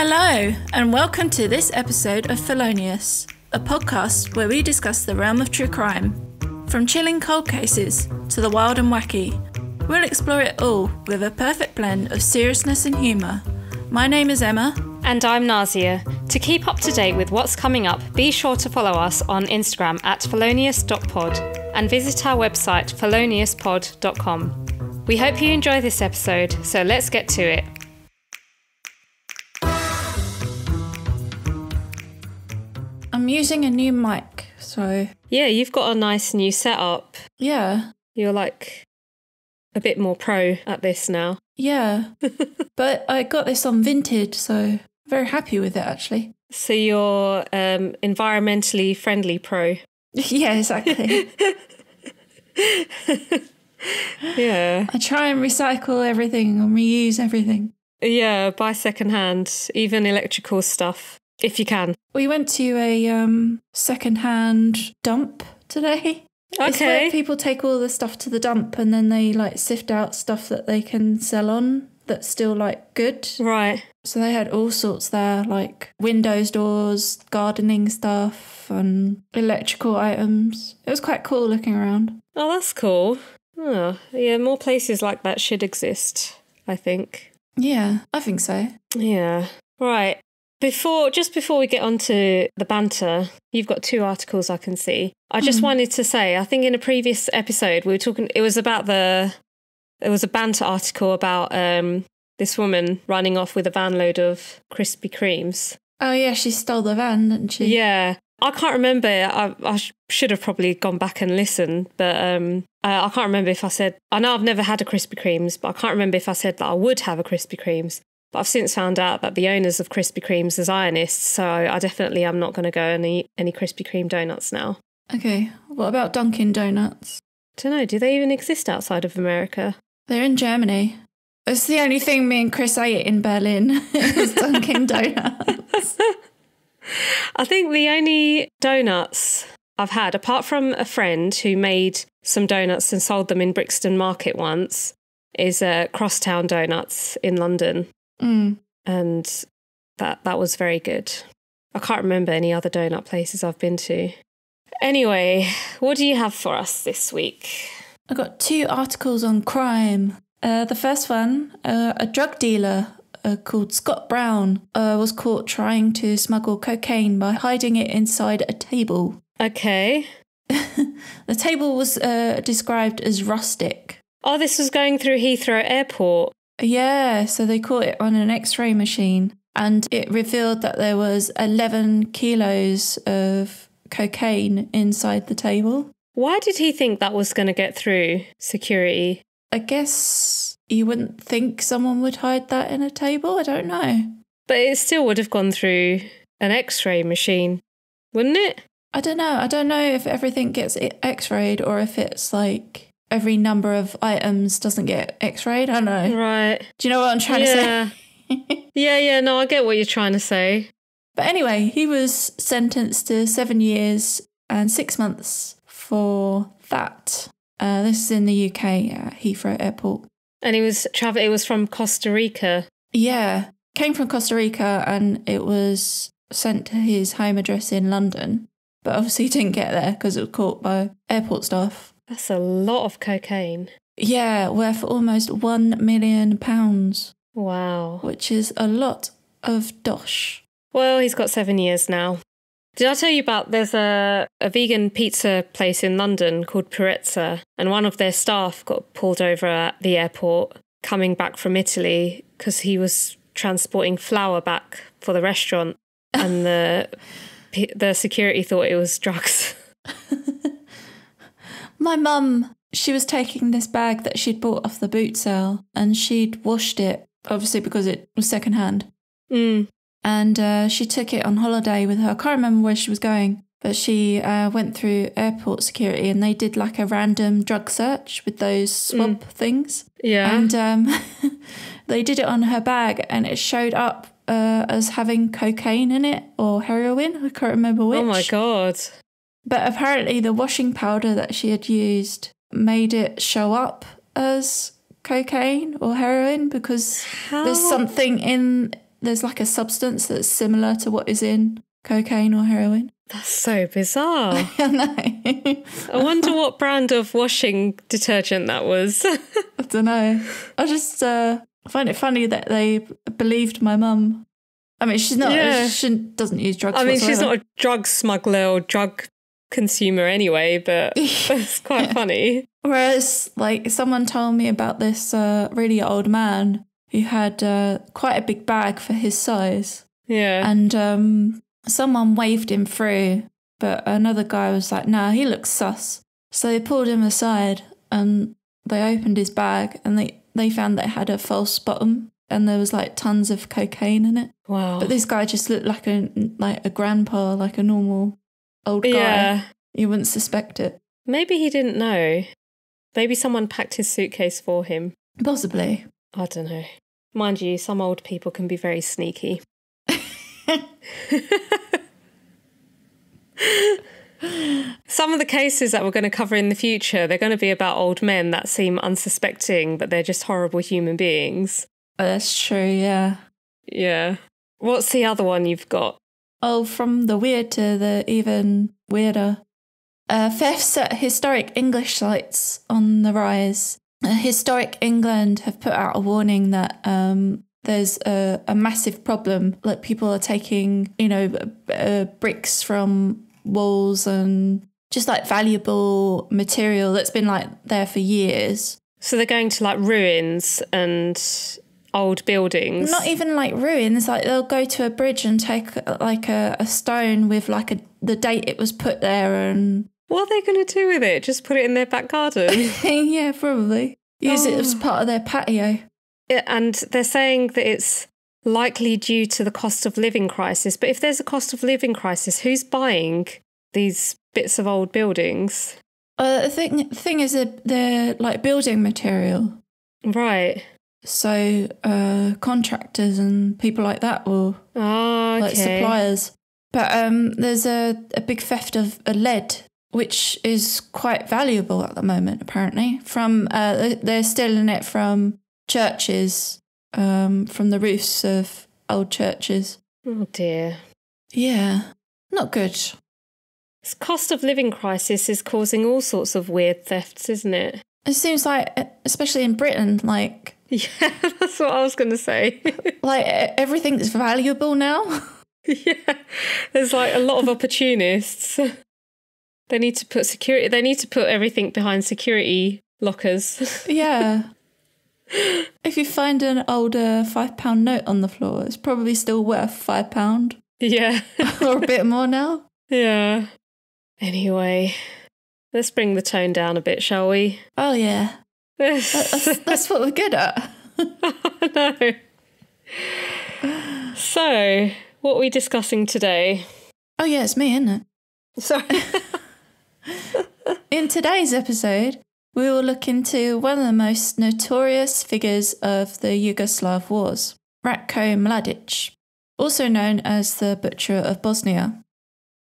Hello, and welcome to this episode of Felonious, a podcast where we discuss the realm of true crime. From chilling cold cases to the wild and wacky, we'll explore it all with a perfect blend of seriousness and humour. My name is Emma. And I'm Nazia. To keep up to date with what's coming up, be sure to follow us on Instagram at felonious.pod and visit our website feloniouspod.com. We hope you enjoy this episode, so let's get to it. I'm using a new mic, so... Yeah, you've got a nice new setup. Yeah. You're like a bit more pro at this now. Yeah. But I got this on Vinted, so very happy with it, actually. So you're environmentally friendly pro. Yeah, exactly. Yeah. I try and recycle everything or reuse everything. Yeah, buy secondhand, even electrical stuff, if you can. We went to a secondhand dump today. Okay. It's where people take all the stuff to the dump and then they like sift out stuff that they can sell on that's still like good. Right. So they had all sorts there, like windows, doors, gardening stuff and electrical items. It was quite cool looking around. Oh, that's cool. Oh, yeah, more places like that should exist, I think. Yeah, I think so. Yeah. Right. Before we get on to the banter, you've got two articles I can see. I just wanted to say, I think in a previous episode we were talking, there was a banter article about this woman running off with a van load of Krispy Kremes. Oh yeah, she stole the van, didn't she? Yeah. I can't remember. I should have probably gone back and listened, but I can't remember if I said, I know I've never had a Krispy Kremes, but I can't remember if I said that I would have a Krispy Kremes. But I've since found out that the owners of Krispy Kremes are Zionists, so I definitely am not going to go and eat any Krispy Kreme donuts now. Okay, what about Dunkin' Donuts? Don't know, do they even exist outside of America? They're in Germany. It's the only thing me and Chris ate in Berlin was Dunkin' Donuts. I think the only donuts I've had, apart from a friend who made some donuts and sold them in Brixton Market once, is Crosstown Donuts in London. And that was very good. I can't remember any other donut places I've been to. Anyway, what do you have for us this week? I got two articles on crime. The first one, a drug dealer called Scott Brown was caught trying to smuggle cocaine by hiding it inside a table. Okay. The table was described as rustic. Oh, this was going through Heathrow Airport. Yeah, so they caught it on an X-ray machine and it revealed that there was 11 kilos of cocaine inside the table. Why did he think that was going to get through security? I guess you wouldn't think someone would hide that in a table. I don't know. But it still would have gone through an X-ray machine, wouldn't it? I don't know. I don't know if everything gets X-rayed or if it's like every number of items doesn't get X-rayed. I don't know. Right. Do you know what I'm trying to say? Yeah, no, I get what you're trying to say. But anyway, he was sentenced to 7 years and 6 months for that. This is in the UK at Heathrow Airport. And it was from Costa Rica. Yeah, came from Costa Rica and it was sent to his home address in London. But obviously he didn't get there because it was caught by airport staff. That's a lot of cocaine. Yeah, worth almost £1 million. Wow. Which is a lot of dosh. Well, he's got 7 years now. Did I tell you about there's a vegan pizza place in London called Purezza, and one of their staff got pulled over at the airport coming back from Italy because he was transporting flour back for the restaurant and the security thought it was drugs. My mum, she was taking this bag that she'd bought off the boot sale and she'd washed it, obviously because it was secondhand. And she took it on holiday with her. I can't remember where she was going, but she went through airport security and they did like a random drug search with those swab things. Yeah. And they did it on her bag and it showed up as having cocaine in it or heroin. I can't remember which. Oh my God. But apparently the washing powder that she had used made it show up as cocaine or heroin because there's something in there's like a substance that's similar to what is in cocaine or heroin. That's so bizarre. I know. I wonder what brand of washing detergent that was. I don't know. I just find it funny that they believed my mum. I mean, she's not. Yeah. She doesn't use drugs. I mean, whatsoever. she's not a drug smuggler or drug consumer anyway, but that's quite funny. Whereas, like, someone told me about this really old man who had quite a big bag for his size. Yeah. And someone waved him through, but another guy was like, nah, he looks sus. So they pulled him aside and they opened his bag and they found that it had a false bottom and there was like tons of cocaine in it. Wow. But this guy just looked like a grandpa, like a normal old guy. Yeah. You wouldn't suspect it. Maybe he didn't know. Maybe someone packed his suitcase for him. Possibly. I don't know. Mind you, some old people can be very sneaky. Some of the cases that we're going to cover in the future, they're going to be about old men that seem unsuspecting, but they're just horrible human beings. That's true, yeah. Yeah. What's the other one you've got? Oh, from the weird to the even weirder. Thefts at historic English sites on the rise. Historic England have put out a warning that there's a massive problem. Like, people are taking, bricks from walls and just like valuable material that's been like there for years. So they're going to like ruins and old buildings. Not even like ruins. Like, they'll go to a bridge and take like a stone with like the date it was put there. And what are they going to do with it? Just put it in their back garden? yeah, probably use it as part of their patio. Yeah, and they're saying that it's likely due to the cost of living crisis. But if there's a cost of living crisis, who's buying these bits of old buildings? The thing is that they're like building material. Right. So contractors and people like that will, like suppliers. But there's a big theft of lead, which is quite valuable at the moment, apparently. From they're stealing it from churches, from the roofs of old churches. Oh dear. Yeah, not good. This cost of living crisis is causing all sorts of weird thefts, isn't it? It seems like, especially in Britain, like... Yeah, that's what I was going to say. Like, everything's valuable now. Yeah, there's like a lot of opportunists. They need to put security. They need to put everything behind security lockers. Yeah. If you find an older £5 note on the floor, it's probably still worth £5. Yeah. Or a bit more now. Yeah. Anyway, let's bring the tone down a bit, shall we? Oh, yeah. That's what we're good at. I know. So, what are we discussing today? Oh, yeah, it's me, isn't it? Sorry. In today's episode, we will look into one of the most notorious figures of the Yugoslav Wars, Ratko Mladic, also known as the Butcher of Bosnia.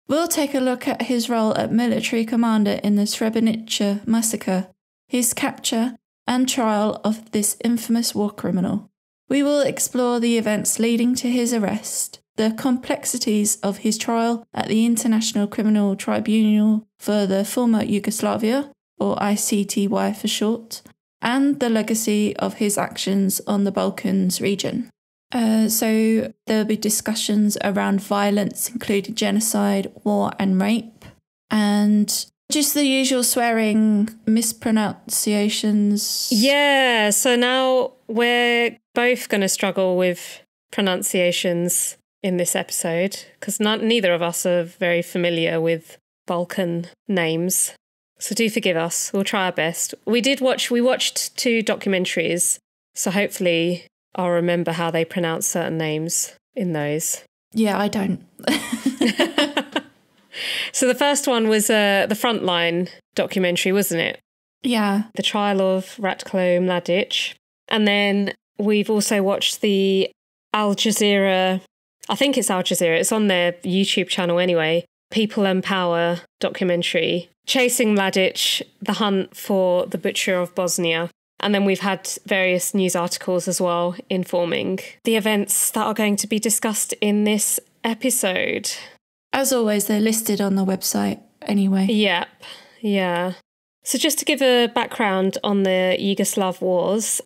We'll take a look at his role as military commander in the Srebrenica massacre, his capture and trial of this infamous war criminal. We will explore the events leading to his arrest, the complexities of his trial at the International Criminal Tribunal for the former Yugoslavia, or ICTY for short, and the legacy of his actions on the Balkans region. So there'll be discussions around violence, including genocide, war and rape, and just the usual swearing, mispronunciations. Yeah, so now we're both going to struggle with pronunciations in this episode because neither of us are very familiar with Balkan names. So do forgive us. We'll try our best. We watched 2 documentaries, so hopefully I'll remember how they pronounce certain names in those. Yeah, I don't. So the first one was the Frontline documentary, wasn't it? Yeah. The trial of Ratko Mladic. And then we've also watched the Al Jazeera, I think it's Al Jazeera, it's on their YouTube channel anyway, People and Power documentary, Chasing Mladic, The Hunt for the Butcher of Bosnia. And then we've had various news articles as well informing the events that are going to be discussed in this episode. As always, they're listed on the website anyway. Yep, yeah. So just to give a background on the Yugoslav Wars,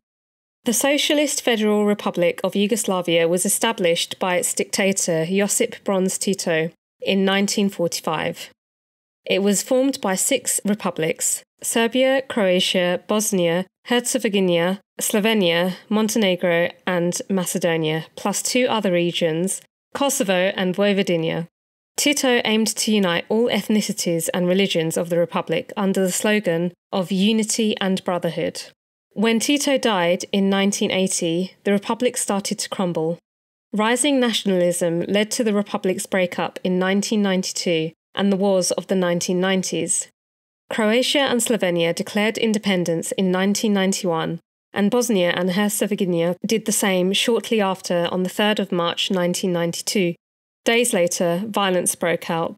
the Socialist Federal Republic of Yugoslavia was established by its dictator Josip Broz Tito in 1945. It was formed by 6 republics: Serbia, Croatia, Bosnia, Herzegovina, Slovenia, Montenegro and Macedonia, plus 2 other regions, Kosovo and Vojvodina. Tito aimed to unite all ethnicities and religions of the republic under the slogan of unity and brotherhood. When Tito died in 1980, the republic started to crumble. Rising nationalism led to the republic's breakup in 1992 and the wars of the 1990s. Croatia and Slovenia declared independence in 1991, and Bosnia and Herzegovina did the same shortly after on the 3rd of March 1992. Days later, violence broke out.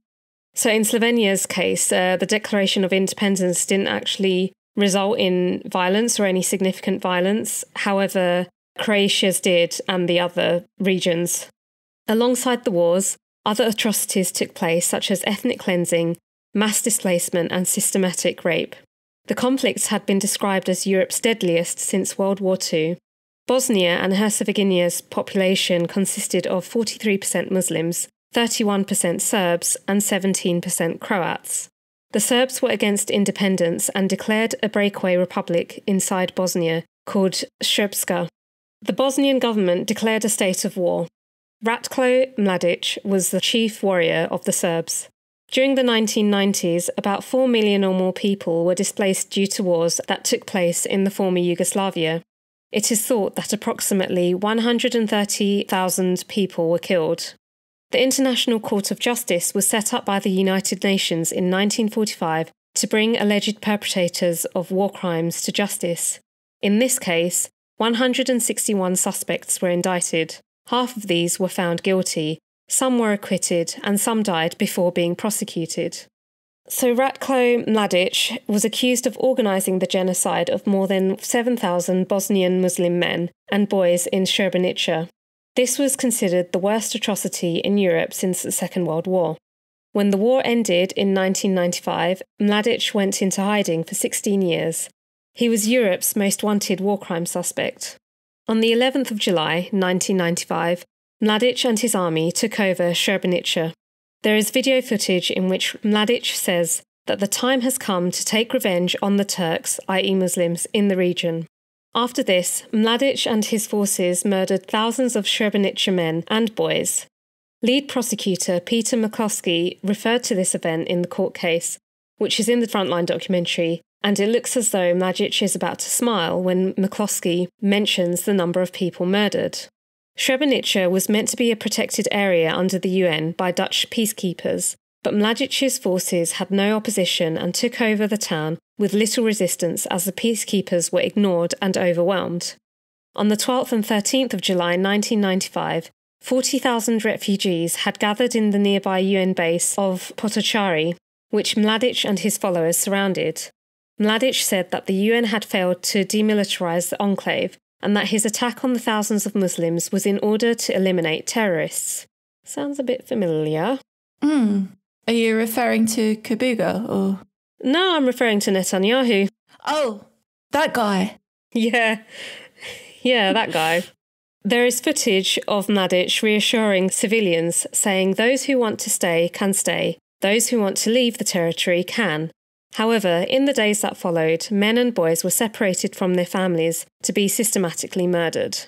So in Slovenia's case, the declaration of independence didn't actually result in violence or any significant violence. However, Croatia's did, and the other regions. Alongside the wars, other atrocities took place, such as ethnic cleansing, mass displacement and systematic rape. The conflicts had been described as Europe's deadliest since World War II. Bosnia and Herzegovina's population consisted of 43% Muslims, 31% Serbs and 17% Croats. The Serbs were against independence and declared a breakaway republic inside Bosnia called Srebrenica. The Bosnian government declared a state of war. Ratko Mladic was the chief warrior of the Serbs. During the 1990s, about 4 million or more people were displaced due to wars that took place in the former Yugoslavia. It is thought that approximately 130,000 people were killed. The International Court of Justice was set up by the United Nations in 1945 to bring alleged perpetrators of war crimes to justice. In this case, 161 suspects were indicted. Half of these were found guilty, some were acquitted, and some died before being prosecuted. So Ratko Mladic was accused of organising the genocide of more than 7,000 Bosnian Muslim men and boys in Srebrenica. This was considered the worst atrocity in Europe since the Second World War. When the war ended in 1995, Mladic went into hiding for 16 years. He was Europe's most wanted war crime suspect. On the 11th of July, 1995, Mladic and his army took over Srebrenica. There is video footage in which Mladic says that the time has come to take revenge on the Turks, i.e. Muslims, in the region. After this, Mladic and his forces murdered thousands of Srebrenica men and boys. Lead prosecutor Peter McCloskey referred to this event in the court case, which is in the Frontline documentary, and it looks as though Mladic is about to smile when McCloskey mentions the number of people murdered. Srebrenica was meant to be a protected area under the UN by Dutch peacekeepers, but Mladic's forces had no opposition and took over the town with little resistance as the peacekeepers were ignored and overwhelmed. On the 12th and 13th of July 1995, 40,000 refugees had gathered in the nearby UN base of Potocari, which Mladic and his followers surrounded. Mladic said that the UN had failed to demilitarise the enclave and that his attack on the thousands of Muslims was in order to eliminate terrorists. Sounds a bit familiar. Are you referring to Kabuga or...? No, I'm referring to Netanyahu. Oh, that guy. Yeah, that guy. There is footage of Mladic reassuring civilians, saying those who want to stay can stay, those who want to leave the territory can. However, in the days that followed, men and boys were separated from their families to be systematically murdered.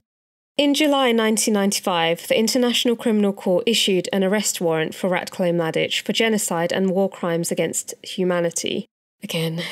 In July 1995, the International Criminal Court issued an arrest warrant for Ratko Mladic for genocide and war crimes against humanity. Again,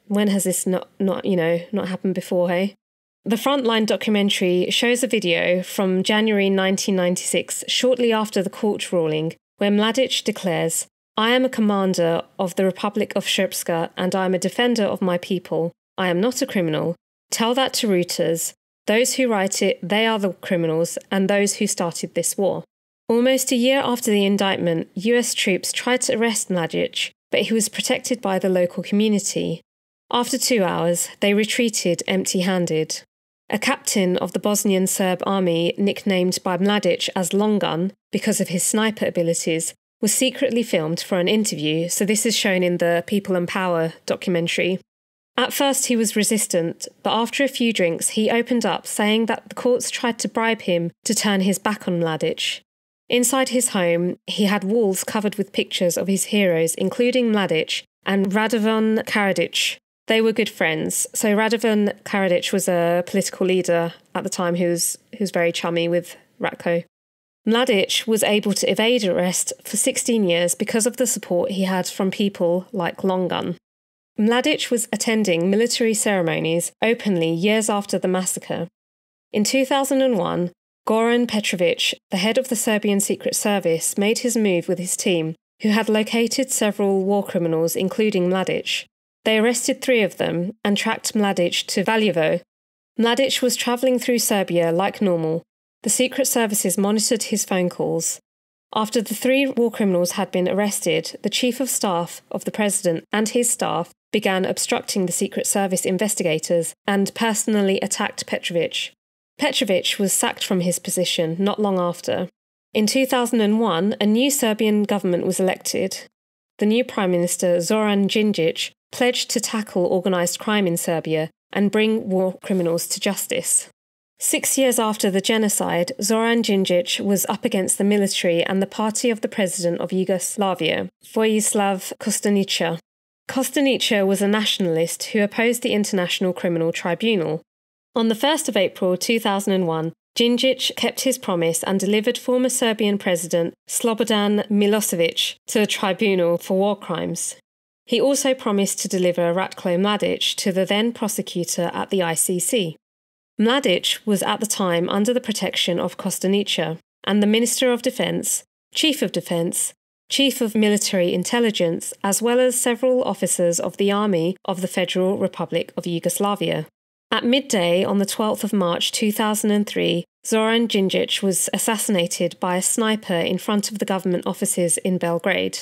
when has this not happened before, hey? The Frontline documentary shows a video from January 1996, shortly after the court ruling, where Mladic declares, "I am a commander of the Republic of Srpska and I am a defender of my people. I am not a criminal. Tell that to Reuters. Those who write it, they are the criminals and those who started this war." Almost a year after the indictment, US troops tried to arrest Mladic, but he was protected by the local community. After 2 hours, they retreated empty-handed. A captain of the Bosnian Serb army, nicknamed by Mladic as Long Gun because of his sniper abilities, was secretly filmed for an interview, so this is shown in the People and Power documentary. At first he was resistant, but after a few drinks he opened up, saying that the courts tried to bribe him to turn his back on Mladic. Inside his home, he had walls covered with pictures of his heroes, including Mladic and Radovan Karadzic. They were good friends. So Radovan Karadzic was a political leader at the time who was very chummy with Ratko. Mladic was able to evade arrest for 16 years because of the support he had from people like Long Gun. Mladic was attending military ceremonies openly years after the massacre. In 2001, Goran Petrovic, the head of the Serbian Secret Service, made his move with his team, who had located several war criminals, including Mladic. They arrested 3 of them and tracked Mladic to Valjevo. Mladic was travelling through Serbia like normal. The Secret Services monitored his phone calls. After the 3 war criminals had been arrested, the Chief of Staff of the President and his staff began obstructing the Secret Service investigators and personally attacked Petrovic. Petrovic was sacked from his position not long after. In 2001, a new Serbian government was elected. The new Prime Minister, Zoran Djindjic, pledged to tackle organised crime in Serbia and bring war criminals to justice. 6 years after the genocide, Zoran Djindjic was up against the military and the party of the president of Yugoslavia, Vojislav Kostunica. Kostunica was a nationalist who opposed the International Criminal Tribunal. On the 1st of April 2001, Djindjic kept his promise and delivered former Serbian President Slobodan Milosevic to the tribunal for war crimes. He also promised to deliver Ratko Mladic to the then prosecutor at the ICC. Mladic was at the time under the protection of Kostunica, and the Minister of Defence, Chief of Defence, Chief of Military Intelligence, as well as several officers of the Army of the Federal Republic of Yugoslavia. At midday on the 12th of March 2003, Zoran Djindjic was assassinated by a sniper in front of the government offices in Belgrade.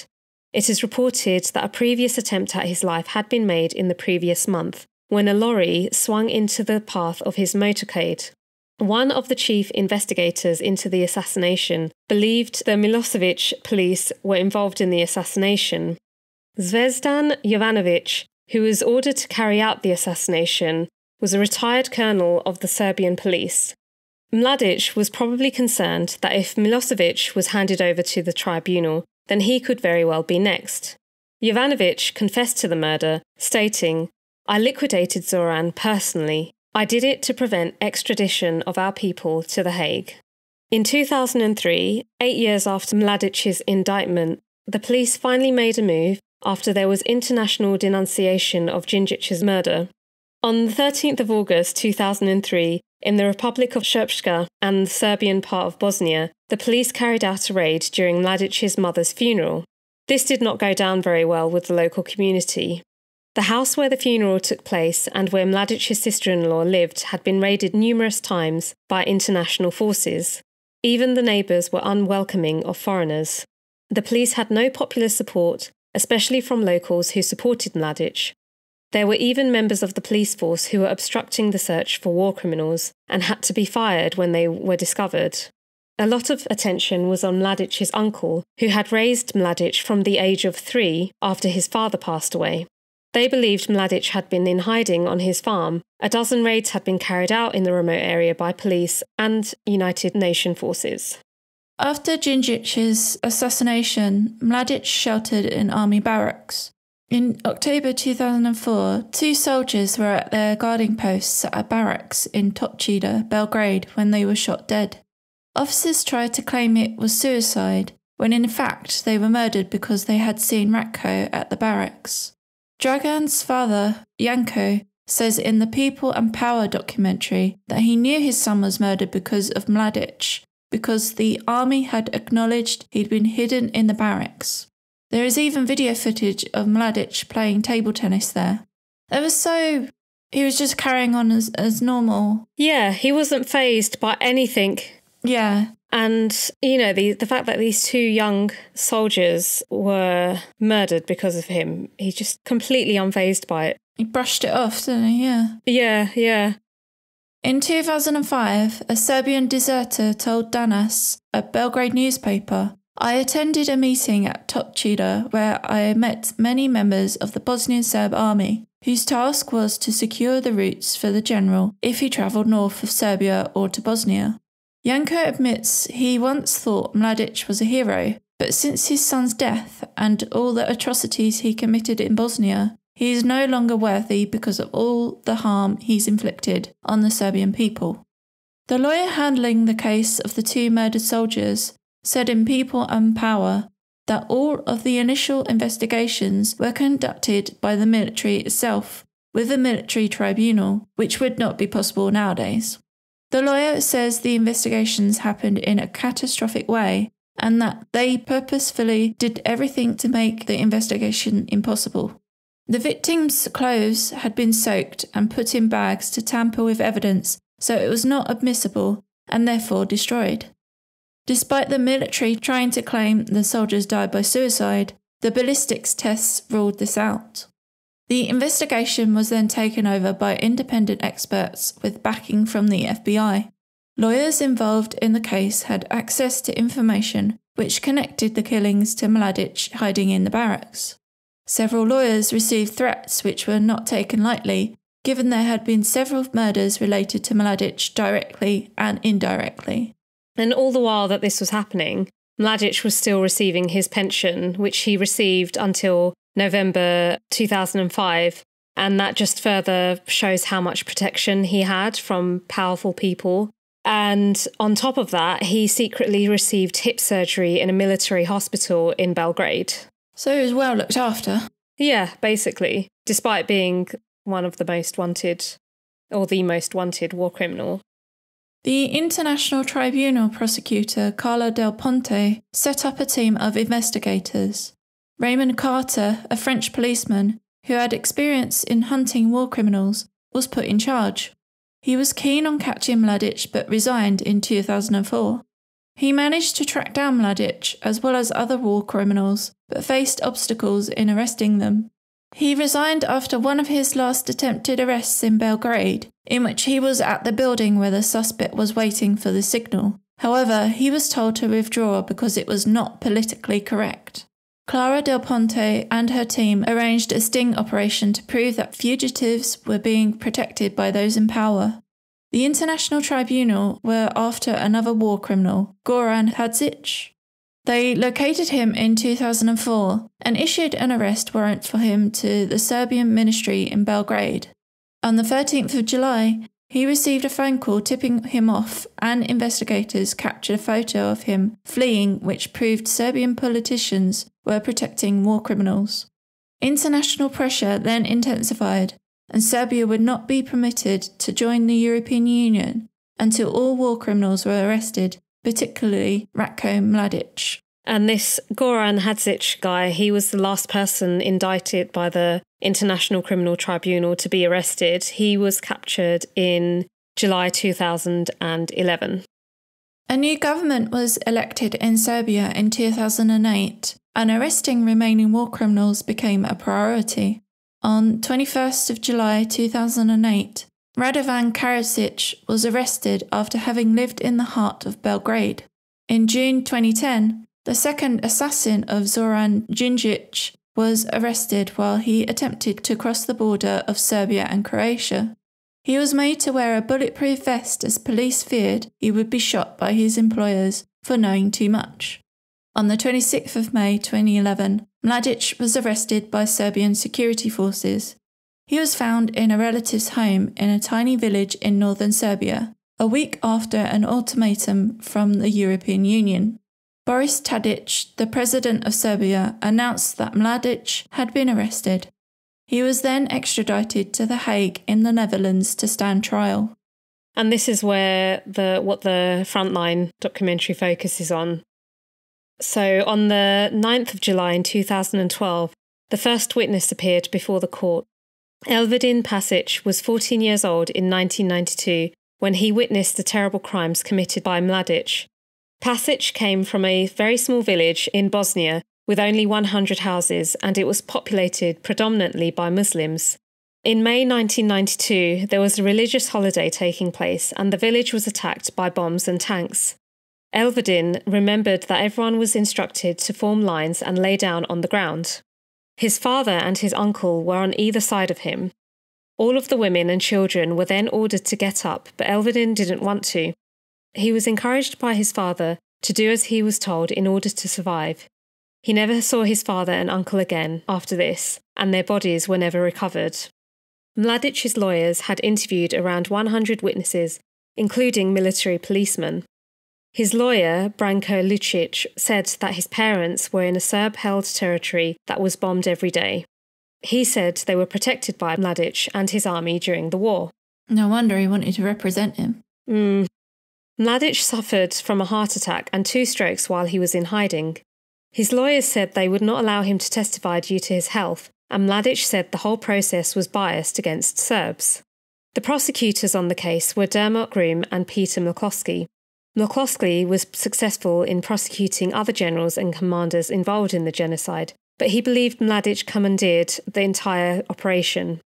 It is reported that a previous attempt at his life had been made in the previous month, when a lorry swung into the path of his motorcade. One of the chief investigators into the assassination believed the Milosevic police were involved in the assassination. Zvezdan Jovanovic, who was ordered to carry out the assassination, was a retired colonel of the Serbian police. Mladic was probably concerned that if Milosevic was handed over to the tribunal, then he could very well be next. Jovanovic confessed to the murder, stating, "I liquidated Zoran personally. I did it to prevent extradition of our people to The Hague." In 2003, 8 years after Mladic's indictment, the police finally made a move after there was international denunciation of Djindjic's murder. On the 13th of August 2003, in the Republic of Srebrenica and the Serbian part of Bosnia, the police carried out a raid during Mladic's mother's funeral. This did not go down very well with the local community. The house where the funeral took place and where Mladic's sister-in-law lived had been raided numerous times by international forces. Even the neighbours were unwelcoming of foreigners. The police had no popular support, especially from locals who supported Mladic. There were even members of the police force who were obstructing the search for war criminals and had to be fired when they were discovered. A lot of attention was on Mladic's uncle, who had raised Mladic from the age of 3 after his father passed away. They believed Mladic had been in hiding on his farm. A dozen raids had been carried out in the remote area by police and United Nations forces. After Djindjic's assassination, Mladic sheltered in army barracks. In October 2004, 2 soldiers were at their guarding posts at a barracks in Topčida, Belgrade, when they were shot dead. Officers tried to claim it was suicide, when in fact they were murdered because they had seen Ratko at the barracks. Dragan's father, Janko, says in the People and Power documentary that he knew his son was murdered because of Mladic, because the army had acknowledged he'd been hidden in the barracks. There is even video footage of Mladic playing table tennis there. He was just carrying on as normal. Yeah, he wasn't fazed by anything. Yeah. And, the fact that these 2 young soldiers were murdered because of him, he's just completely unfazed by it. He brushed it off, didn't he? Yeah. Yeah. In 2005, a Serbian deserter told Danas, a Belgrade newspaper, "I attended a meeting at Topčida where I met many members of the Bosnian Serb army, whose task was to secure the routes for the general if he travelled north of Serbia or to Bosnia." Janko admits he once thought Mladic was a hero, but since his son's death and all the atrocities he committed in Bosnia, he is no longer worthy because of all the harm he's inflicted on the Serbian people. The lawyer handling the case of the two murdered soldiers said in People and Power that all of the initial investigations were conducted by the military itself, with a military tribunal, which would not be possible nowadays. The lawyer says the investigations happened in a catastrophic way and that they purposefully did everything to make the investigation impossible. The victims' clothes had been soaked and put in bags to tamper with evidence, so it was not admissible and therefore destroyed. Despite the military trying to claim the soldiers died by suicide, the ballistics tests ruled this out. The investigation was then taken over by independent experts with backing from the FBI. Lawyers involved in the case had access to information which connected the killings to Mladic hiding in the barracks. Several lawyers received threats which were not taken lightly, given there had been several murders related to Mladic directly and indirectly. And all the while that this was happening, Mladic was still receiving his pension, which he received until November 2005, and that just further shows how much protection he had from powerful people. And on top of that, he secretly received hip surgery in a military hospital in Belgrade. So he was well looked after. Yeah, basically, despite being one of the most wanted, or the most wanted war criminal. The International Tribunal prosecutor Carlo Del Ponte set up a team of investigators. Raymond Carter, a French policeman who had experience in hunting war criminals, was put in charge. He was keen on catching Mladic but resigned in 2004. He managed to track down Mladic as well as other war criminals, but faced obstacles in arresting them. He resigned after one of his last attempted arrests in Belgrade, in which he was at the building where the suspect was waiting for the signal. However, he was told to withdraw because it was not politically correct. Clara Del Ponte and her team arranged a sting operation to prove that fugitives were being protected by those in power. The International Tribunal were after another war criminal, Goran Hadzic. They located him in 2004 and issued an arrest warrant for him to the Serbian ministry in Belgrade. On the 13th of July, he received a phone call tipping him off, and investigators captured a photo of him fleeing, which proved Serbian politicians were protecting war criminals. International pressure then intensified, and Serbia would not be permitted to join the European Union until all war criminals were arrested, particularly Ratko Mladic. And this Goran Hadzic guy, he was the last person indicted by the International Criminal Tribunal to be arrested. He was captured in July 2011. A new government was elected in Serbia in 2008, and arresting remaining war criminals became a priority. On 21st of July 2008, Radovan Karadzic was arrested after having lived in the heart of Belgrade. In June 2010, the second assassin of Zoran Djindjic was arrested while he attempted to cross the border of Serbia and Croatia. He was made to wear a bulletproof vest as police feared he would be shot by his employers for knowing too much. On the 26th of May 2011, Mladic was arrested by Serbian security forces. He was found in a relative's home in a tiny village in northern Serbia, a week after an ultimatum from the European Union. Boris Tadic, the president of Serbia, announced that Mladic had been arrested. He was then extradited to The Hague in the Netherlands to stand trial. And this is where what the Frontline documentary focuses on. So on the 9th of July in 2012, the first witness appeared before the court. Elvedin Pasic was 14 years old in 1992 when he witnessed the terrible crimes committed by Mladic. Pasic came from a very small village in Bosnia with only 100 houses, and it was populated predominantly by Muslims. In May 1992, there was a religious holiday taking place and the village was attacked by bombs and tanks. Elvedin remembered that everyone was instructed to form lines and lay down on the ground. His father and his uncle were on either side of him. All of the women and children were then ordered to get up, but Elvedin didn't want to. He was encouraged by his father to do as he was told in order to survive. He never saw his father and uncle again after this, and their bodies were never recovered. Mladic's lawyers had interviewed around 100 witnesses, including military policemen. His lawyer, Branko Lucic, said that his parents were in a Serb-held territory that was bombed every day. He said they were protected by Mladic and his army during the war. No wonder he wanted to represent him. Mladic suffered from a heart attack and 2 strokes while he was in hiding. His lawyers said they would not allow him to testify due to his health, and Mladic said the whole process was biased against Serbs. The prosecutors on the case were Dermot Groom and Peter McCloskey. McCloskey was successful in prosecuting other generals and commanders involved in the genocide, but he believed Mladic commandeered the entire operation.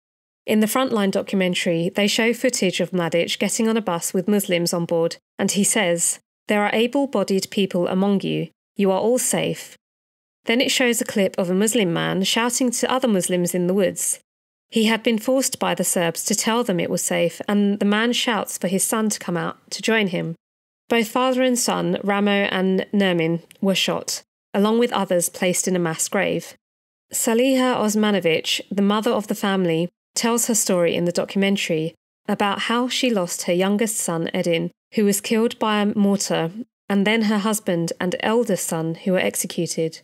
In the Frontline documentary, they show footage of Mladic getting on a bus with Muslims on board, and he says, "There are able-bodied people among you. You are all safe." Then it shows a clip of a Muslim man shouting to other Muslims in the woods. He had been forced by the Serbs to tell them it was safe, and the man shouts for his son to come out to join him. Both father and son, Ramo and Nermin, were shot, along with others placed in a mass grave. Saliha Osmanovic, the mother of the family, tells her story in the documentary about how she lost her youngest son, Edin, who was killed by a mortar, and then her husband and eldest son, who were executed.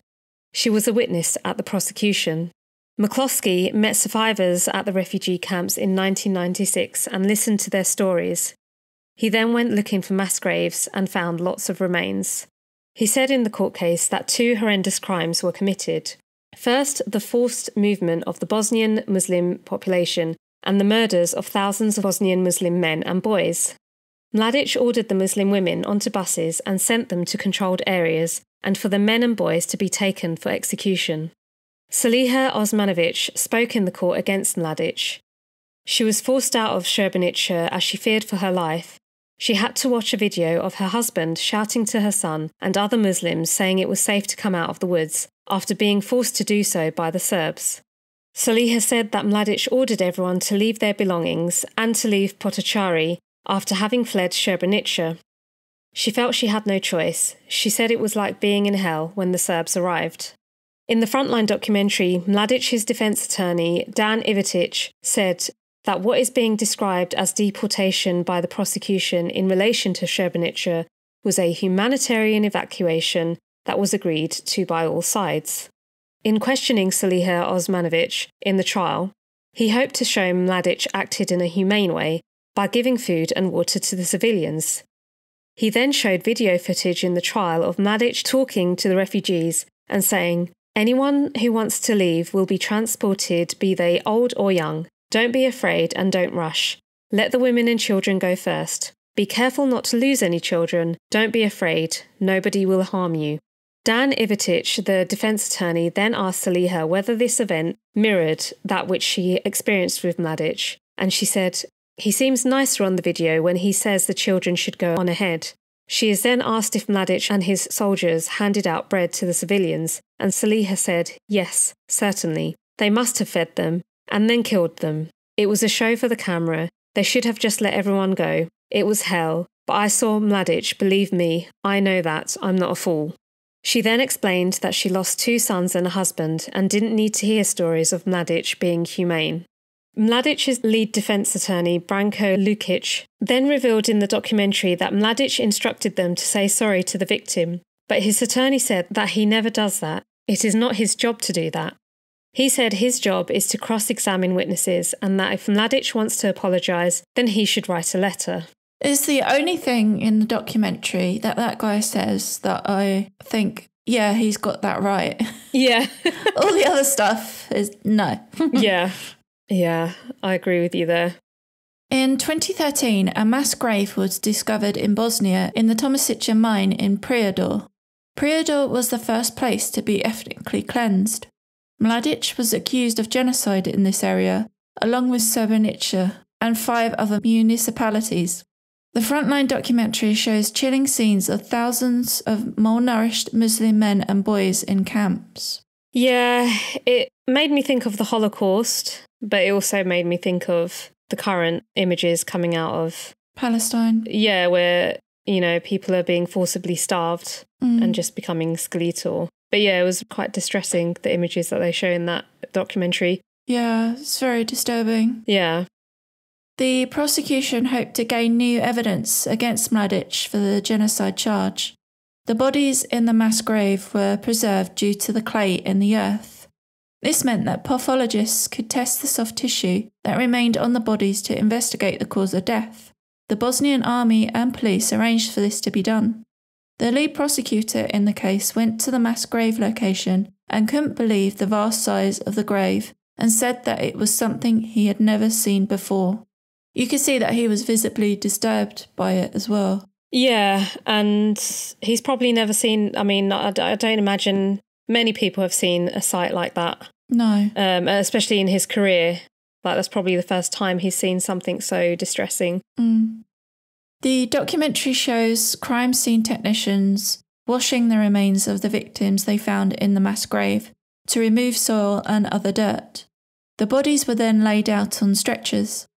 She was a witness at the prosecution. McCloskey met survivors at the refugee camps in 1996 and listened to their stories. He then went looking for mass graves and found lots of remains. He said in the court case that 2 horrendous crimes were committed. First, the forced movement of the Bosnian Muslim population and the murders of thousands of Bosnian Muslim men and boys. Mladic ordered the Muslim women onto buses and sent them to controlled areas and for the men and boys to be taken for execution. Saliha Osmanovic spoke in the court against Mladic. She was forced out of Srebrenica as she feared for her life. She had to watch a video of her husband shouting to her son and other Muslims saying it was safe to come out of the woods after being forced to do so by the Serbs. Saliha said that Mladic ordered everyone to leave their belongings and to leave Potocari after having fled Srebrenica. She felt she had no choice. She said it was like being in hell when the Serbs arrived. In the Frontline documentary, Mladic's defence attorney, Dan Ivitic, said that what is being described as deportation by the prosecution in relation to Srebrenica was a humanitarian evacuation that was agreed to by all sides. In questioning Saliha Osmanovic in the trial, he hoped to show Mladic acted in a humane way by giving food and water to the civilians. He then showed video footage in the trial of Mladic talking to the refugees and saying, "Anyone who wants to leave will be transported, be they old or young. Don't be afraid and don't rush. Let the women and children go first. Be careful not to lose any children. Don't be afraid. Nobody will harm you." Dan Ivitic, the defence attorney, then asked Saliha whether this event mirrored that which she experienced with Mladic, and she said, "He seems nicer on the video when he says the children should go on ahead." She is then asked if Mladic and his soldiers handed out bread to the civilians, and Saliha said, "Yes, certainly. They must have fed them, and then killed them. It was a show for the camera. They should have just let everyone go. It was hell, but I saw Mladic, believe me, I know that, I'm not a fool." She then explained that she lost 2 sons and a husband and didn't need to hear stories of Mladic being humane. Mladic's lead defence attorney, Branko Lucic, then revealed in the documentary that Mladic instructed them to say sorry to the victim, but his attorney said that he never does that. It is not his job to do that. He said his job is to cross-examine witnesses and that if Mladic wants to apologise, then he should write a letter. It's the only thing in the documentary that guy says that I think, yeah, he's got that right. Yeah. All the other stuff is no. Yeah, I agree with you there. In 2013, a mass grave was discovered in Bosnia in the Tomasica mine in Prijedor. Prijedor was the first place to be ethnically cleansed. Mladic was accused of genocide in this area, along with Srebrenica and 5 other municipalities. The Frontline documentary shows chilling scenes of thousands of malnourished Muslim men and boys in camps. Yeah, it made me think of the Holocaust, but it also made me think of the current images coming out of Palestine. Yeah, where, people are being forcibly starved and just becoming skeletal. But yeah, it was quite distressing, the images that they show in that documentary. Yeah, it's very disturbing. Yeah. The prosecution hoped to gain new evidence against Mladic for the genocide charge. The bodies in the mass grave were preserved due to the clay in the earth. This meant that pathologists could test the soft tissue that remained on the bodies to investigate the cause of death. The Bosnian army and police arranged for this to be done. The lead prosecutor in the case went to the mass grave location and couldn't believe the vast size of the grave and said that it was something he had never seen before. You could see that he was visibly disturbed by it as well. Yeah, and he's probably never seen, I don't imagine many people have seen a sight like that. No. Especially in his career. That's probably the first time he's seen something so distressing. The documentary shows crime scene technicians washing the remains of the victims they found in the mass grave to remove soil and other dirt. The bodies were then laid out on stretchers.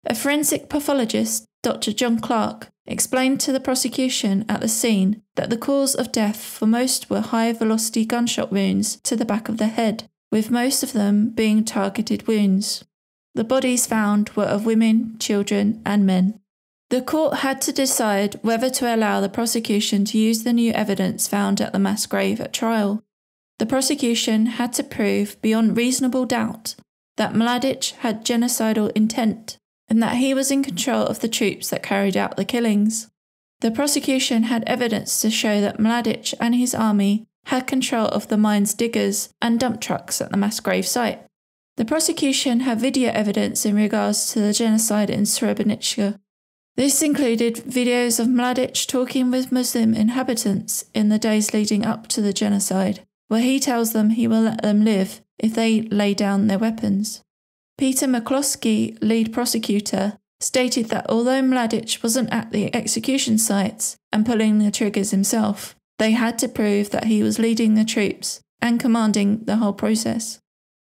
A forensic pathologist, Dr. John Clark, explained to the prosecution at the scene that the cause of death for most were high-velocity gunshot wounds to the back of the head, with most of them being targeted wounds. The bodies found were of women, children and men. The court had to decide whether to allow the prosecution to use the new evidence found at the mass grave at trial. The prosecution had to prove beyond reasonable doubt that Mladic had genocidal intent and that he was in control of the troops that carried out the killings. The prosecution had evidence to show that Mladic and his army had control of the mines diggers and dump trucks at the mass grave site. The prosecution had video evidence in regards to the genocide in Srebrenica. This included videos of Mladic talking with Muslim inhabitants in the days leading up to the genocide, where he tells them he will let them live if they lay down their weapons. Peter McCloskey, lead prosecutor, stated that although Mladic wasn't at the execution sites and pulling the triggers himself, they had to prove that he was leading the troops and commanding the whole process.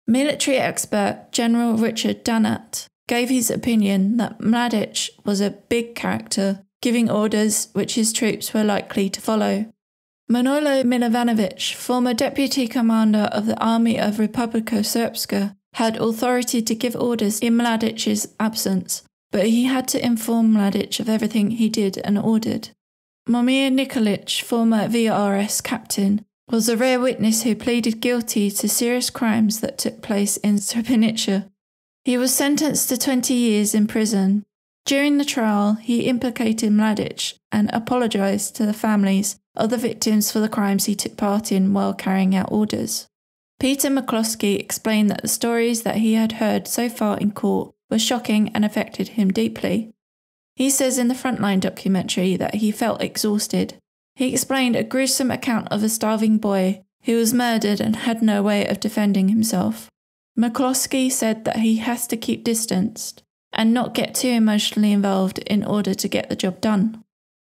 Military expert General Richard Danat gave his opinion that Mladic was a big character, giving orders which his troops were likely to follow. Manolo Milovanovic, former deputy commander of the Army of Republika Srpska, had authority to give orders in Mladic's absence, but he had to inform Mladic of everything he did and ordered. Momir Nikolic, former VRS captain, was a rare witness who pleaded guilty to serious crimes that took place in Srebrenica. He was sentenced to 20 years in prison. During the trial, he implicated Mladic and apologised to the families of the victims for the crimes he took part in while carrying out orders. Peter McCloskey explained that the stories that he had heard so far in court were shocking and affected him deeply. He says in the Frontline documentary that he felt exhausted. He explained a gruesome account of a starving boy who was murdered and had no way of defending himself. McCloskey said that he has to keep distanced and not get too emotionally involved in order to get the job done.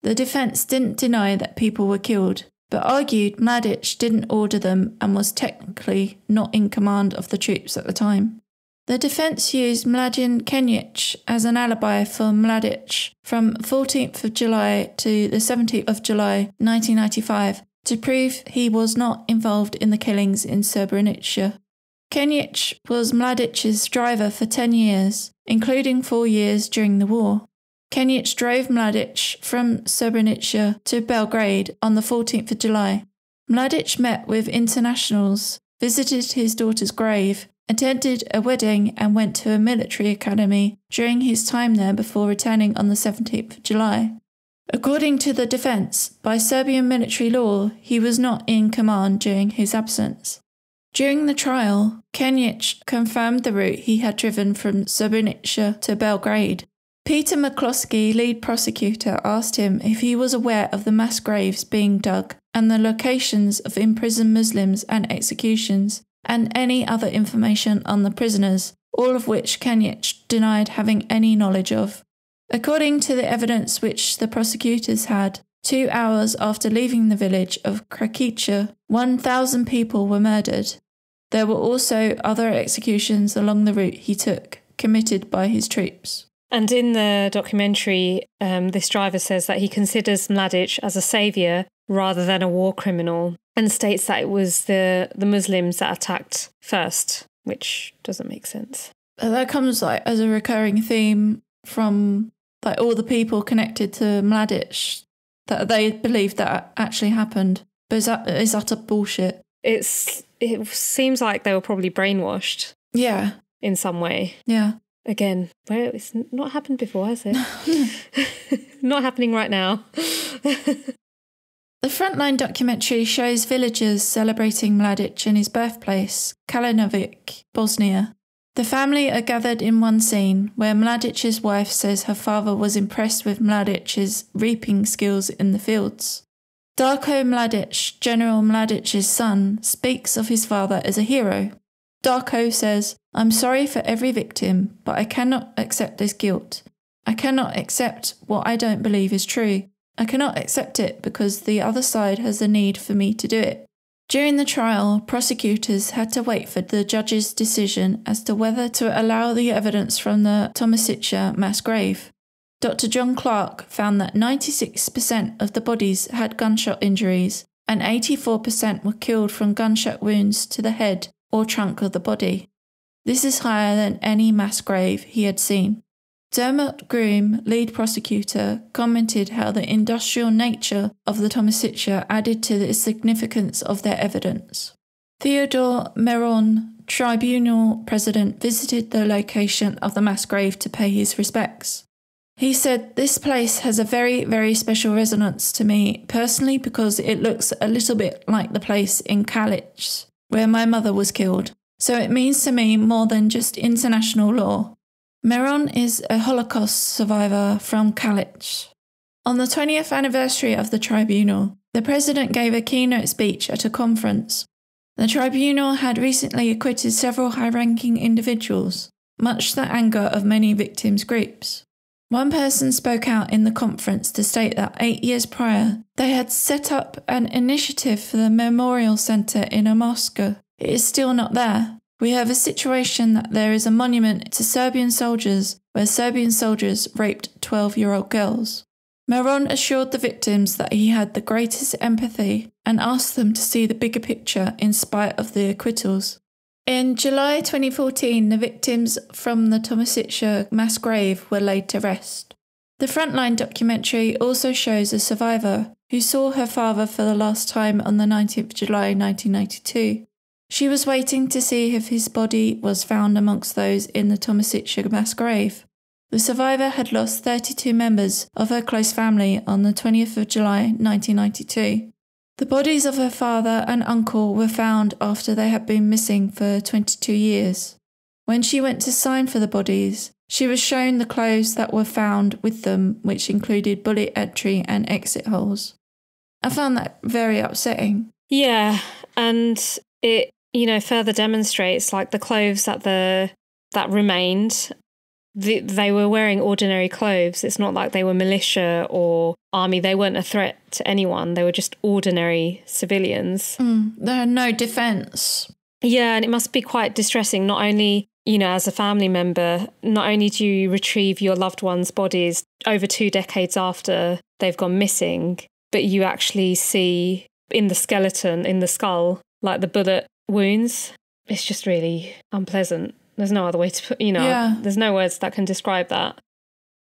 The defence didn't deny that people were killed, but argued Mladic didn't order them and was technically not in command of the troops at the time. The defence used Mladen Kenjic as an alibi for Mladic from 14th of July to the 17th of July 1995 to prove he was not involved in the killings in Srebrenica. Kenjic was Mladic's driver for 10 years, including 4 years during the war. Kenjic drove Mladic from Srebrenica to Belgrade on the 14th of July. Mladic met with internationals, visited his daughter's grave, attended a wedding and went to a military academy during his time there before returning on the 17th of July. According to the defence, by Serbian military law, he was not in command during his absence. During the trial, Kenjic confirmed the route he had driven from Srebrenica to Belgrade. Peter McCloskey, lead prosecutor, asked him if he was aware of the mass graves being dug and the locations of imprisoned Muslims and executions, and any other information on the prisoners, all of which Kenjic denied having any knowledge of. According to the evidence which the prosecutors had, 2 hours after leaving the village of Krakica, 1,000 people were murdered. There were also other executions along the route he took, committed by his troops. And in the documentary, this driver says that he considers Mladic as a saviour rather than a war criminal, and states that it was the Muslims that attacked first, which doesn't make sense. That comes as a recurring theme from all the people connected to Mladic, that they believe that actually happened. But is that a bullshit? It seems like they were probably brainwashed. Yeah. In some way. Yeah. Again, it's not happened before, has it? Not happening right now. The Frontline documentary shows villagers celebrating Mladic in his birthplace, Felonious, Bosnia. The family are gathered in one scene where Mladic's wife says her father was impressed with Mladic's reaping skills in the fields. Ratko Mladic, General Mladic's son, speaks of his father as a hero. Ratko says, "I'm sorry for every victim, but I cannot accept this guilt. I cannot accept what I don't believe is true. I cannot accept it because the other side has the need for me to do it." During the trial, prosecutors had to wait for the judge's decision as to whether to allow the evidence from the Tomasica mass grave. Dr. John Clark found that 96% of the bodies had gunshot injuries and 84% were killed from gunshot wounds to the head or trunk of the body. This is higher than any mass grave he had seen. Dermot Groom, lead prosecutor, commented how the industrial nature of the Tomasica added to the significance of their evidence. Theodore Meron, tribunal president, visited the location of the mass grave to pay his respects. He said, "This place has a very, very special resonance to me personally because it looks a little bit like the place in Kalisz, where my mother was killed. So it means to me more than just international law." Meron is a Holocaust survivor from Kalisz. On the 20th anniversary of the tribunal, the president gave a keynote speech at a conference. The tribunal had recently acquitted several high-ranking individuals, much to the anger of many victims' groups. One person spoke out in the conference to state that 8 years prior, they had set up an initiative for the memorial centre in a mosque. It is still not there. We have a situation that there is a monument to Serbian soldiers where Serbian soldiers raped 12-year-old girls. Meron assured the victims that he had the greatest empathy and asked them to see the bigger picture in spite of the acquittals. In July 2014, the victims from the Tomasica mass grave were laid to rest. The Frontline documentary also shows a survivor who saw her father for the last time on the 19th of July 1992. She was waiting to see if his body was found amongst those in the Tomasica mass grave. The survivor had lost 32 members of her close family on the 20th of July 1992. The bodies of her father and uncle were found after they had been missing for 22 years. When she went to sign for the bodies, she was shown the clothes that were found with them, which included bullet entry and exit holes. I found that very upsetting. Yeah, and it further demonstrates the clothes that remained. They were wearing ordinary clothes. It's not like they were militia or army. They weren't a threat to anyone. They were just ordinary civilians. There are no defence. Yeah, and it must be quite distressing, not only, as a family member, not only do you retrieve your loved ones' bodies over 2 decades after they've gone missing, but you actually see in the skeleton, in the skull, the bullet wounds. It's just really unpleasant. There's no other way to put, There's no words that can describe that.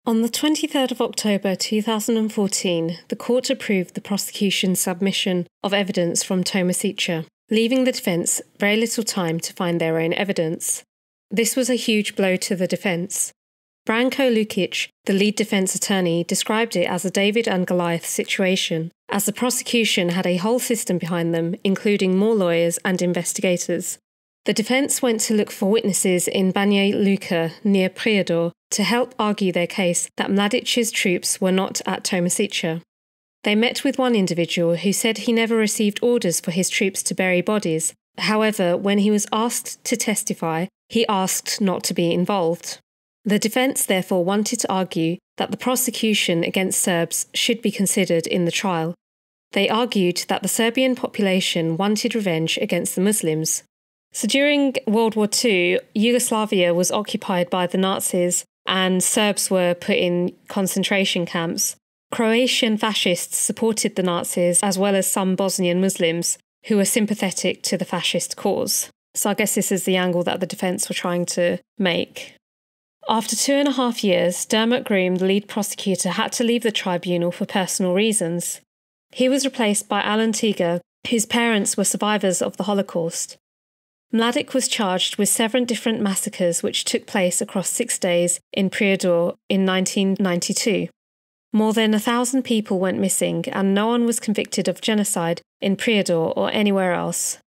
On the 23rd of October 2014, the court approved the prosecution's submission of evidence from Tomasica, leaving the defence very little time to find their own evidence. This was a huge blow to the defence. Branko Lukic, the lead defence attorney, described it as a David and Goliath situation, as the prosecution had a whole system behind them, including more lawyers and investigators. The defence went to look for witnesses in Banja Luka, near Prijedor, to help argue their case that Mladic's troops were not at Tomasica. They met with one individual who said he never received orders for his troops to bury bodies, However, when he was asked to testify, he asked not to be involved. The defence therefore wanted to argue that the prosecution against Serbs should be considered in the trial. They argued that the Serbian population wanted revenge against the Muslims. So during World War II, Yugoslavia was occupied by the Nazis and Serbs were put in concentration camps. Croatian fascists supported the Nazis as well as some Bosnian Muslims who were sympathetic to the fascist cause. So I guess this is the angle that the defence were trying to make. After 2.5 years, Dermot Groom, the lead prosecutor, had to leave the tribunal for personal reasons. He was replaced by Alan Teager, whose parents were survivors of the Holocaust. Mladic was charged with 7 different massacres which took place across 6 days in Prijedor in 1992. More than 1,000 people went missing and no one was convicted of genocide in Prijedor or anywhere else.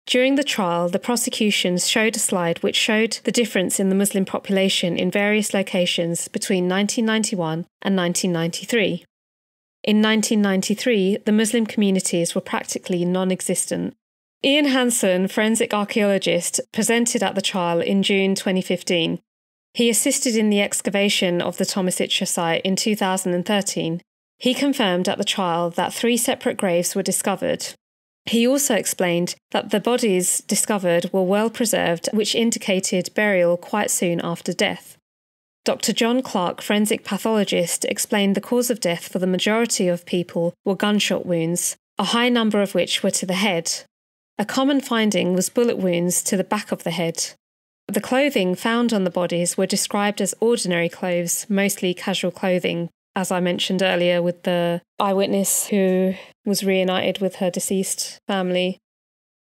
During the trial, the prosecution showed a slide which showed the difference in the Muslim population in various locations between 1991 and 1993. In 1993, the Muslim communities were practically non-existent. Ian Hansen, forensic archaeologist, presented at the trial in June 2015. He assisted in the excavation of the Tomasica site in 2013. He confirmed at the trial that 3 separate graves were discovered. He also explained that the bodies discovered were well preserved, which indicated burial quite soon after death. Dr. John Clark, forensic pathologist, explained the cause of death for the majority of people were gunshot wounds, a high number of which were to the head. A common finding was bullet wounds to the back of the head. The clothing found on the bodies were described as ordinary clothes, mostly casual clothing, as I mentioned earlier with the eyewitness who was reunited with her deceased family.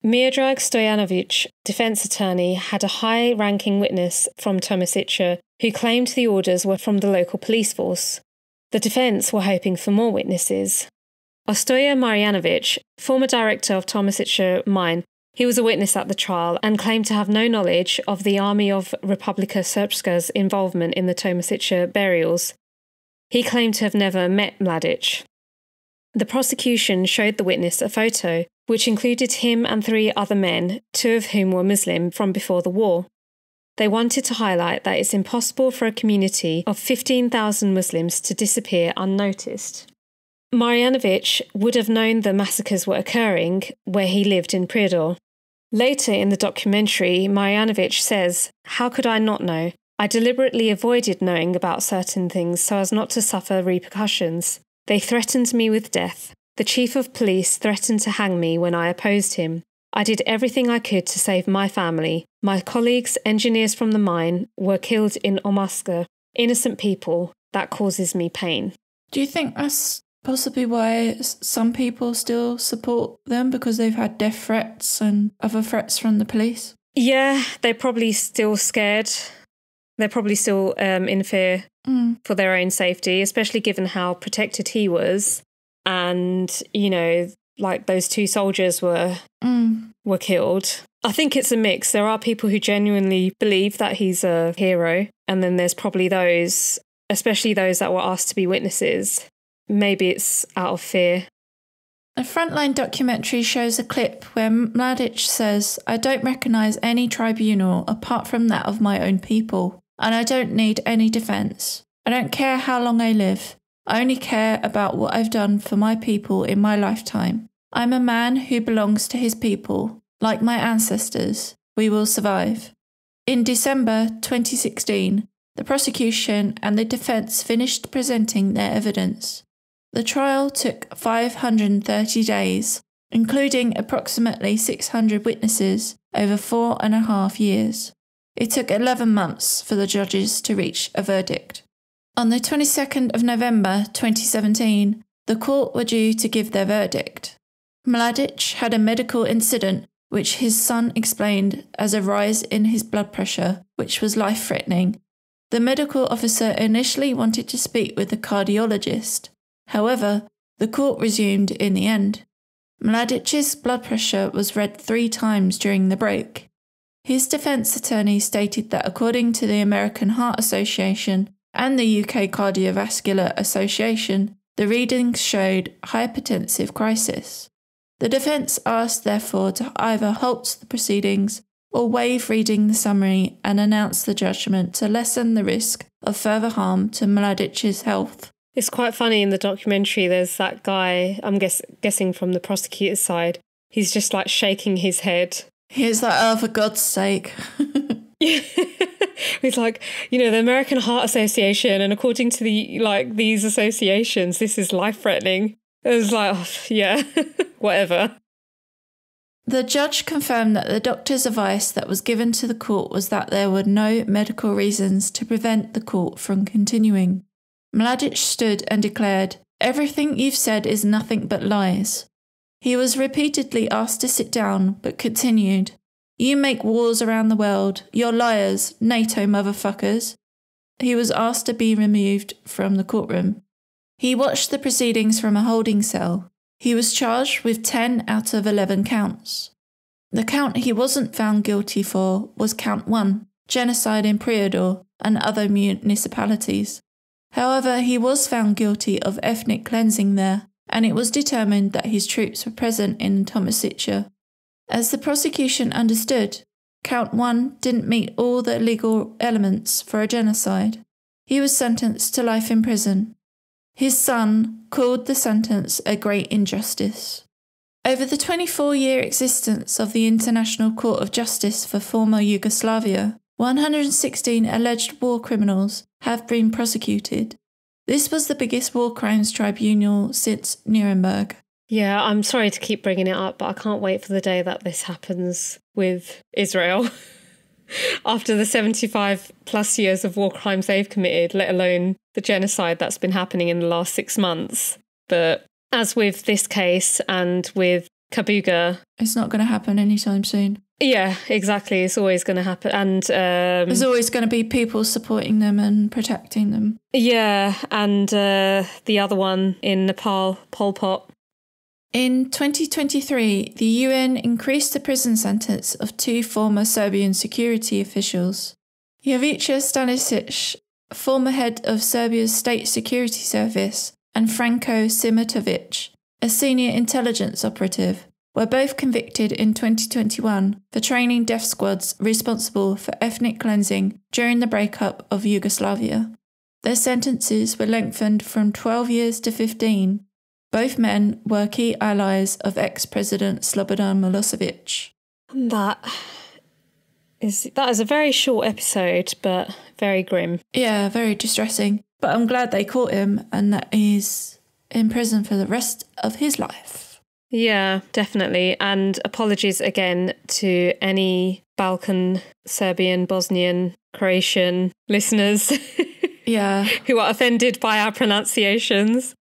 Miodrag Stojanovic, defence attorney, had a high-ranking witness from Tomasica who claimed the orders were from the local police force. The defence were hoping for more witnesses. Ostoja Marjanovic, former director of Tomasica mine, he was a witness at the trial and claimed to have no knowledge of the Army of Republika Srpska's involvement in the Tomasica burials. He claimed to have never met Mladic. The prosecution showed the witness a photo which included him and 3 other men, 2 of whom were Muslim from before the war. They wanted to highlight that it's impossible for a community of 15,000 Muslims to disappear unnoticed. Marjanovic would have known the massacres were occurring where he lived in Prijedor. Later in the documentary, Marjanovic says, "How could I not know? I deliberately avoided knowing about certain things so as not to suffer repercussions. They threatened me with death. The chief of police threatened to hang me when I opposed him. I did everything I could to save my family. My colleagues, engineers from the mine, were killed in Omaska. Innocent people. That causes me pain." Do you think that's possibly why some people still support them, because they've had death threats and other threats from the police? Yeah, they're probably still scared. They're probably still in fear for their own safety, especially given how protected he was. And, you know, like those 2 soldiers were killed. I think it's a mix. There are people who genuinely believe that he's a hero. And then there's probably those, especially those that were asked to be witnesses. Maybe it's out of fear. The Frontline documentary shows a clip where Mladic says, "I don't recognise any tribunal apart from that of my own people, and I don't need any defence. I don't care how long I live. I only care about what I've done for my people in my lifetime. I'm a man who belongs to his people. Like my ancestors, we will survive." In December 2016, the prosecution and the defence finished presenting their evidence. The trial took 530 days, including approximately 600 witnesses over 4.5 years. It took 11 months for the judges to reach a verdict. On the 22nd of November 2017, the court were due to give their verdict. Mladic had a medical incident which his son explained as a rise in his blood pressure, which was life-threatening. The medical officer initially wanted to speak with the cardiologist. However, the court resumed in the end. Mladic's blood pressure was read 3 times during the break. His defence attorney stated that according to the American Heart Association and the UK Cardiovascular Association, the readings showed hypertensive crisis. The defence asked, therefore, to either halt the proceedings or waive reading the summary and announce the judgment to lessen the risk of further harm to Mladic's health. It's quite funny in the documentary, there's that guy, I'm guessing from the prosecutor's side, he's just like shaking his head. He's like, oh, for God's sake. He's like, the American Heart Association, and according to these associations, this is life-threatening. It was like, oh, yeah, whatever. The judge confirmed that the doctor's advice that was given to the court was that there were no medical reasons to prevent the court from continuing. Mladic stood and declared, "Everything you've said is nothing but lies." He was repeatedly asked to sit down, but continued, "You make wars around the world. You're liars, NATO motherfuckers." He was asked to be removed from the courtroom. He watched the proceedings from a holding cell. He was charged with 10 out of 11 counts. The count he wasn't found guilty for was count 1, genocide in Prijedor and other municipalities. However, he was found guilty of ethnic cleansing there, and it was determined that his troops were present in Tomasica. As the prosecution understood, count 1 didn't meet all the legal elements for a genocide. He was sentenced to life in prison. His son called the sentence a great injustice. Over the 24-year existence of the International Court of Justice for former Yugoslavia, 116 alleged war criminals have been prosecuted. This was the biggest war crimes tribunal since Nuremberg. Yeah, I'm sorry to keep bringing it up, but I can't wait for the day that this happens with Israel. After the 75 plus years of war crimes they've committed, let alone the genocide that's been happening in the last 6 months. But as with this case and with Kabuga, it's not going to happen anytime soon. Yeah, exactly. It's always going to happen. And there's always going to be people supporting them and protecting them. Yeah, and the other one in Nepal, Pol Pot. In 2023, the UN increased the prison sentence of 2 former Serbian security officials. Jovica Stanisic, former head of Serbia's State Security Service, and Franko Simatovic, a senior intelligence operative, were both convicted in 2021 for training death squads responsible for ethnic cleansing during the breakup of Yugoslavia. Their sentences were lengthened from 12 years to 15. Both men were key allies of ex-President Slobodan Milosevic. That is a very short episode, but very grim. Yeah, very distressing. But I'm glad they caught him and that he's in prison for the rest of his life. Yeah, definitely. And apologies again to any Balkan, Serbian, Bosnian, Croatian listeners yeah, who are offended by our pronunciations.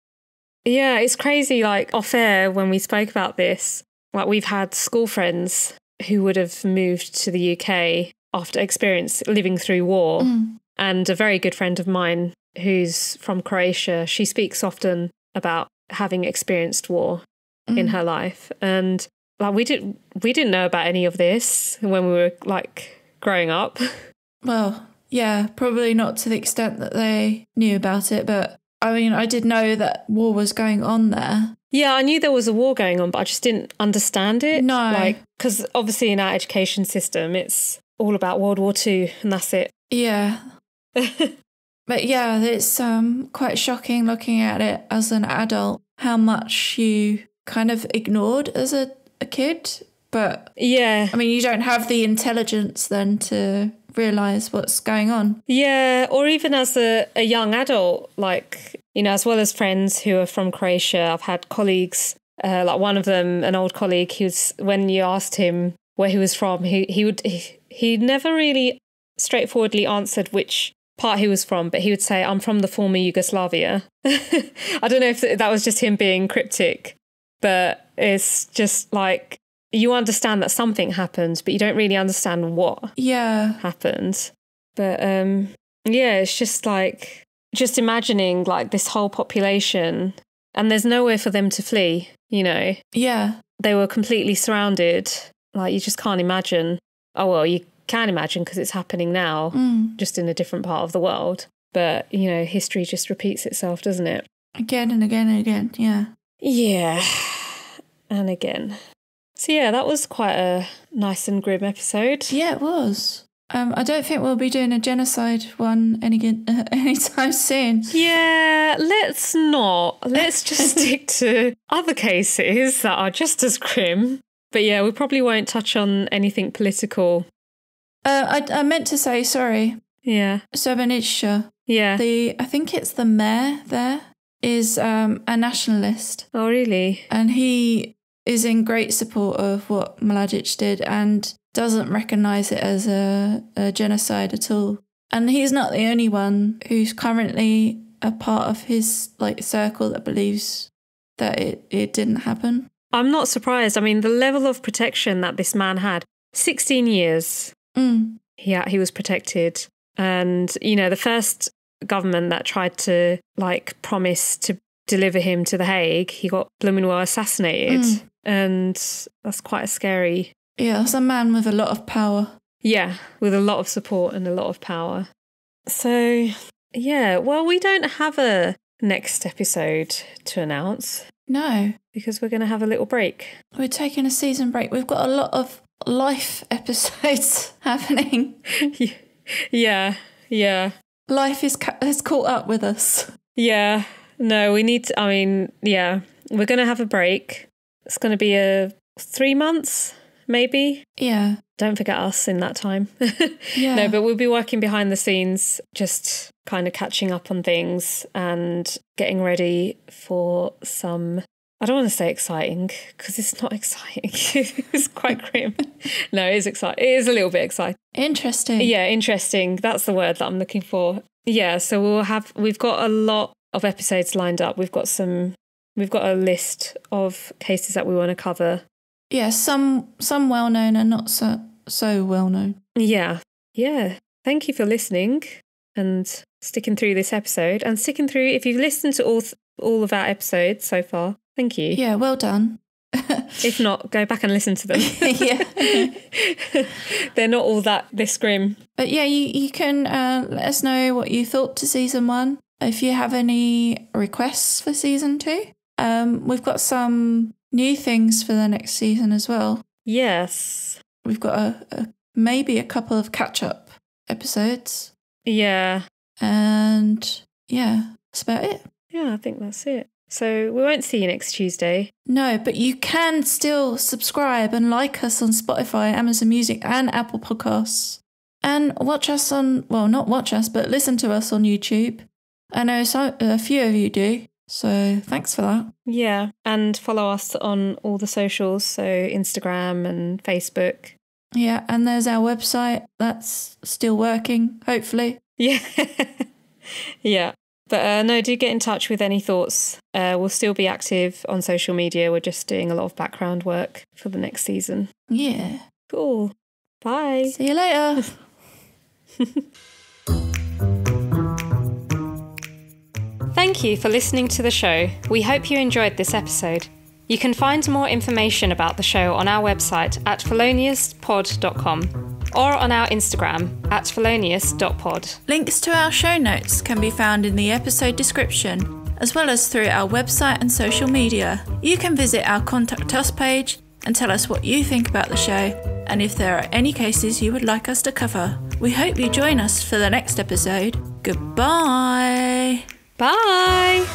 Yeah, it's crazy, like off air when we spoke about this, like we've had school friends who would have moved to the UK after living through war. And a very good friend of mine who's from Croatia, she speaks often about having experienced war in her life. And like we didn't know about any of this when we were like growing up. Well, yeah, probably not to the extent that they knew about it, but I mean, I did know that war was going on there. Yeah, I knew there was a war going on, but I just didn't understand it. No. Like, because obviously in our education system, it's all about World War II and that's it. Yeah. But yeah, it's quite shocking looking at it as an adult, how much you kind of ignored as a kid. But yeah, I mean, you don't have the intelligence then to realise what's going on. Yeah, or even as a young adult, like, you know, as well as friends who are from Croatia, I've had colleagues, like one of them, an old colleague, when you asked him where he was from, he never really straightforwardly answered which part he was from, but he would say, I'm from the former Yugoslavia. I don't know if that was just him being cryptic, but it's just like, you understand that something happened, but you don't really understand what happened. But yeah, it's just like, just imagining like this whole population and there's nowhere for them to flee, you know? Yeah. They were completely surrounded. Like, you just can't imagine. Oh, well, you can imagine because it's happening now, just in a different part of the world. But, you know, history just repeats itself, doesn't it? Again and again and again, yeah. Yeah. and again. So yeah, that was quite a nice and grim episode. Yeah, it was. I don't think we'll be doing a genocide one anytime soon. Yeah, let's not. Let's just stick to other cases that are just as grim. But yeah, we probably won't touch on anything political. I meant to say, sorry. Yeah. Srebrenica. Yeah. I think it's the mayor there is a nationalist. Oh, really? And he is in great support of what Mladic did and doesn't recognise it as a genocide at all. And he's not the only one who's currently a part of his circle that believes that it didn't happen. I'm not surprised. I mean, the level of protection that this man had, 16 years, he was protected. And, the first government that tried to, promise to deliver him to The Hague, he got blooming well assassinated. And that's quite a scary... Yeah, that's a man with a lot of power. Yeah, with a lot of support and a lot of power. So, yeah, well, we don't have a next episode to announce. No. Because we're going to have a little break. We're taking a season break. We've got a lot of life episodes happening. Yeah. Life has caught up with us. Yeah. No, we need to, we're going to have a break. It's going to be 3 months, maybe. Yeah. Don't forget us in that time. Yeah. No, but we'll be working behind the scenes, just kind of catching up on things and getting ready for some... I don't want to say exciting because it's not exciting. It's quite grim. No, it is exciting. It is a little bit exciting. Interesting. Yeah, interesting. That's the word that I'm looking for. Yeah, so we've got a lot of episodes lined up. We've got a list of cases that we want to cover. Yeah, some well known and not so well known. Yeah. Thank you for listening and sticking through this episode and sticking through. If you've listened to all of our episodes so far, thank you. Yeah, well done. If not, go back and listen to them. Yeah. They're not all this grim. But yeah, you can let us know what you thought to season 1. If you have any requests for season 2. We've got some new things for the next season as well. Yes. We've got maybe a couple of catch-up episodes. Yeah. And yeah, that's about it. Yeah, I think that's it. So we won't see you next Tuesday. No, but you can still subscribe and like us on Spotify, Amazon Music and Apple Podcasts. And watch us not watch us, but listen to us on YouTube. I know a few of you do, so thanks for that. Yeah, and follow us on all the socials, so Instagram and Facebook. Yeah, and there's our website that's still working, hopefully. Yeah. Yeah. But no, do get in touch with any thoughts. We'll still be active on social media. We're just doing a lot of background work for the next season. Yeah. Cool. Bye. See you later. Thank you for listening to the show. We hope you enjoyed this episode. You can find more information about the show on our website at feloniouspod.com or on our Instagram at felonious.pod. Links to our show notes can be found in the episode description, as well as through our website and social media. You can visit our Contact Us page and tell us what you think about the show and if there are any cases you would like us to cover. We hope you join us for the next episode. Goodbye. Bye.